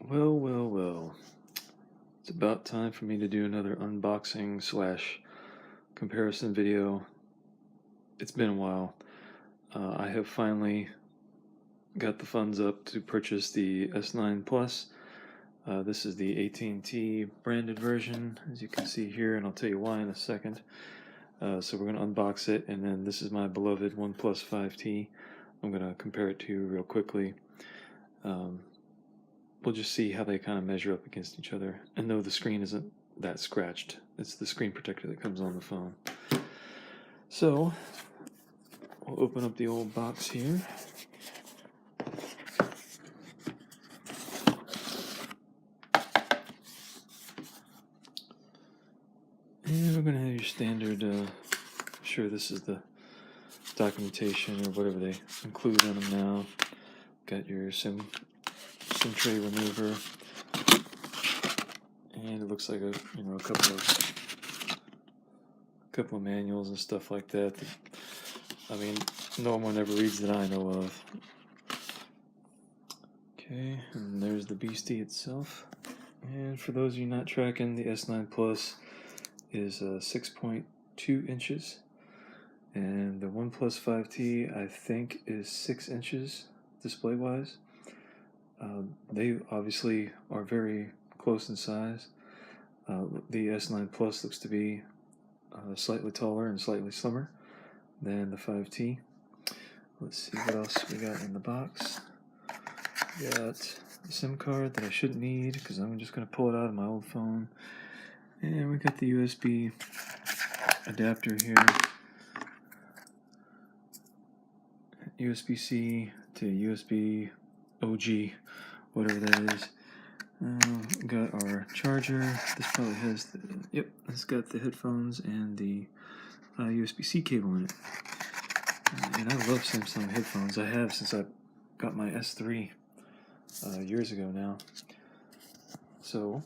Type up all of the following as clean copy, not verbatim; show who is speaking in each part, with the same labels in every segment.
Speaker 1: Well. It's about time for me to do another unboxing slash comparison video. It's been a while. I have finally got the funds up to purchase the S9 Plus. This is the AT&T branded version, as you can see here, and I'll tell you why in a second. So we're going to unbox it, and then this is my beloved OnePlus 5T. I'm going to compare it to you real quickly. We'll just see how they kind of measure up against each other. And no, the screen isn't that scratched. It's the screen protector that comes on the phone. So, we'll open up the old box here. And we're going to have your standard, I'm sure this is the documentation or whatever they include on them now. Got your SIM tray remover. And it looks like a couple of manuals and stuff like that. I mean, no one ever reads that I know of. Okay, and there's the beastie itself. And for those of you not tracking, the S9 Plus is 6.2 inches, and the OnePlus 5T I think is 6 inches display-wise. They obviously are very close in size. The S9 Plus looks to be slightly taller and slightly slimmer than the 5T. Let's see what else we got in the box. We got a SIM card that I shouldn't need because I'm just going to pull it out of my old phone. And we got the USB adapter here. USB-C to USB OG, whatever that is. Got our charger. This probably has it's got the headphones and the USB-C cable in it. And I love Samsung headphones. I have since I got my S3 years ago now. So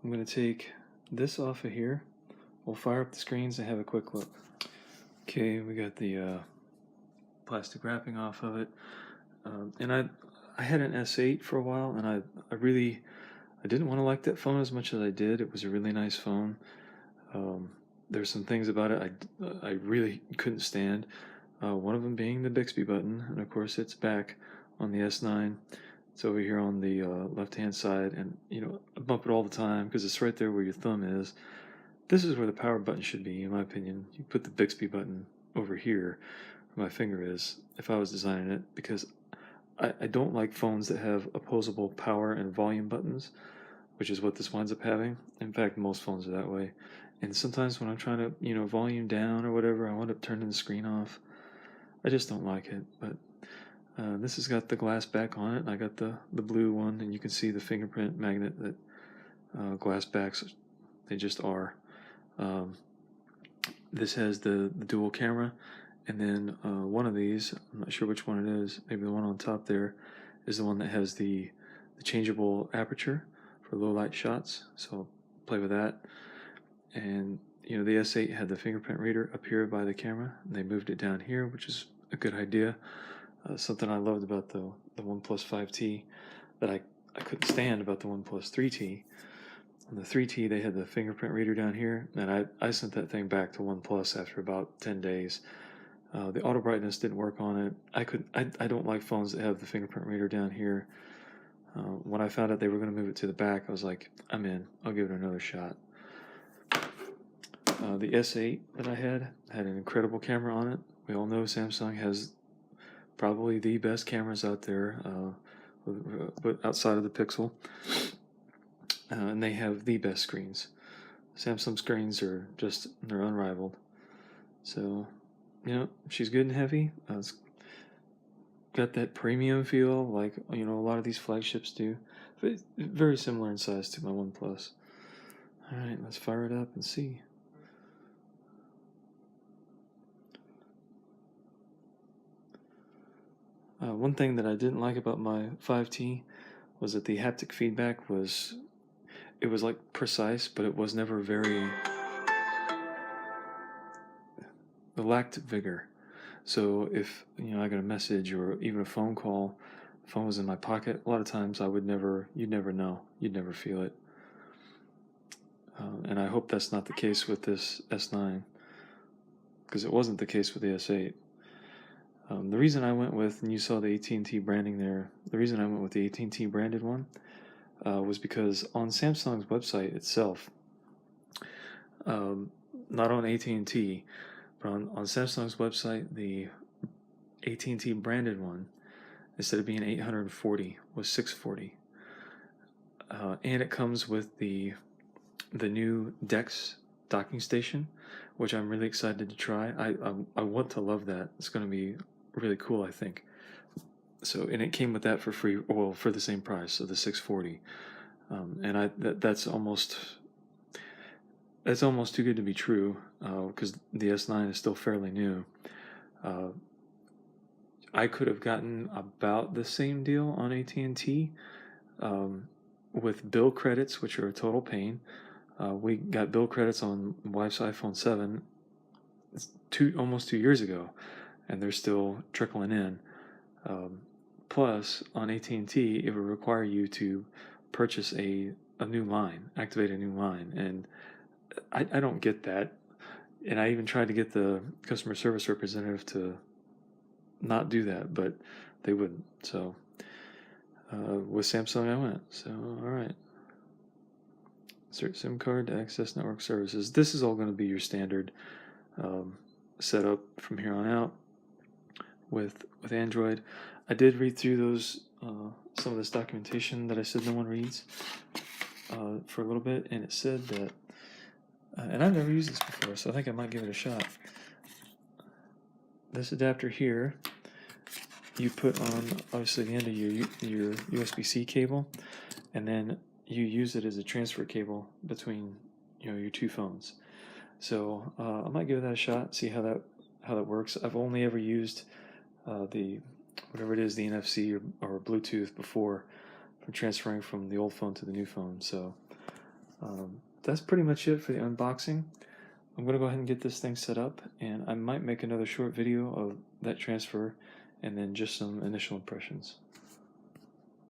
Speaker 1: I'm going to take this off of here. We'll fire up the screens and have a quick look. Okay, we got the plastic wrapping off of it. And I had an S8 for a while, and I didn't want to like that phone as much as I did. It was a really nice phone. There's some things about it I really couldn't stand. One of them being the Bixby button, and of course it's back on the S9. It's over here on the left-hand side, and I bump it all the time because it's right there where your thumb is. This is where the power button should be, in my opinion. You put the Bixby button over here where my finger is, if I was designing it, because I don't like phones that have opposable power and volume buttons, which is what this winds up having. In fact, most phones are that way. And sometimes when I'm trying to, volume down or whatever, I wind up turning the screen off. I just don't like it. But this has got the glass back on it, and I got the blue one, and you can see the fingerprint magnet that glass backs, they just are. This has the dual camera. And then one of these, I'm not sure which one it is, maybe the one on top there, is the one that has the changeable aperture for low light shots. So I'll play with that. And the S8 had the fingerprint reader up here by the camera, and they moved it down here, which is a good idea. Something I loved about the OnePlus 5T that I couldn't stand about the OnePlus 3T. On the 3T, they had the fingerprint reader down here, and I sent that thing back to OnePlus after about 10 days. The auto brightness didn't work on it. I don't like phones that have the fingerprint reader down here. When I found out they were going to move it to the back, I was like, I'm in. I'll give it another shot. The S8 that I had an incredible camera on it. We all know Samsung has probably the best cameras out there, but outside of the Pixel. And they have the best screens. Samsung screens they're unrivaled. So, she's good and heavy. It's got that premium feel like, a lot of these flagships do. But very similar in size to my OnePlus. Alright, let's fire it up and see. One thing that I didn't like about my 5T was that the haptic feedback was like precise, but it was never very... It lacked vigor. So if I got a message or even a phone call, phone was in my pocket, a lot of times you'd never know, you'd never feel it. And I hope that's not the case with this S9, because it wasn't the case with the S8. The reason I went with, and you saw the AT&T branding there, the reason I went with the AT&T branded one was because on Samsung's website itself, not on AT&T, but on Samsung's website, the AT&T branded one, instead of being 840, was 640. And it comes with the new DeX docking station, which I'm really excited to try. I want to love that. It's going to be really cool, I think. So, and it came with that for free, well, for the same price, so the 640. And that's almost too good to be true, because the S9 is still fairly new. I could have gotten about the same deal on AT&T with bill credits, which are a total pain. We got bill credits on wife's iPhone 7 almost 2 years ago, and they're still trickling in. Plus, on AT&T, it would require you to purchase a new line, activate a new line, and I don't get that. And I even tried to get the customer service representative to not do that, but they wouldn't. So with Samsung I went. So all right. Insert SIM card to access network services. This is all going to be your standard setup from here on out with Android. I did read through those some of this documentation that I said no one reads for a little bit, and it said that, and I've never used this before, so I think I might give it a shot. This adapter here, you put on obviously the end of your USB-C cable, and then you use it as a transfer cable between your two phones. So I might give that a shot, see how that works. I've only ever used the whatever it is, the NFC or Bluetooth before, for transferring from the old phone to the new phone. So that's pretty much it for the unboxing. I'm going to go ahead and get this thing set up, and I might make another short video of that transfer and then just some initial impressions.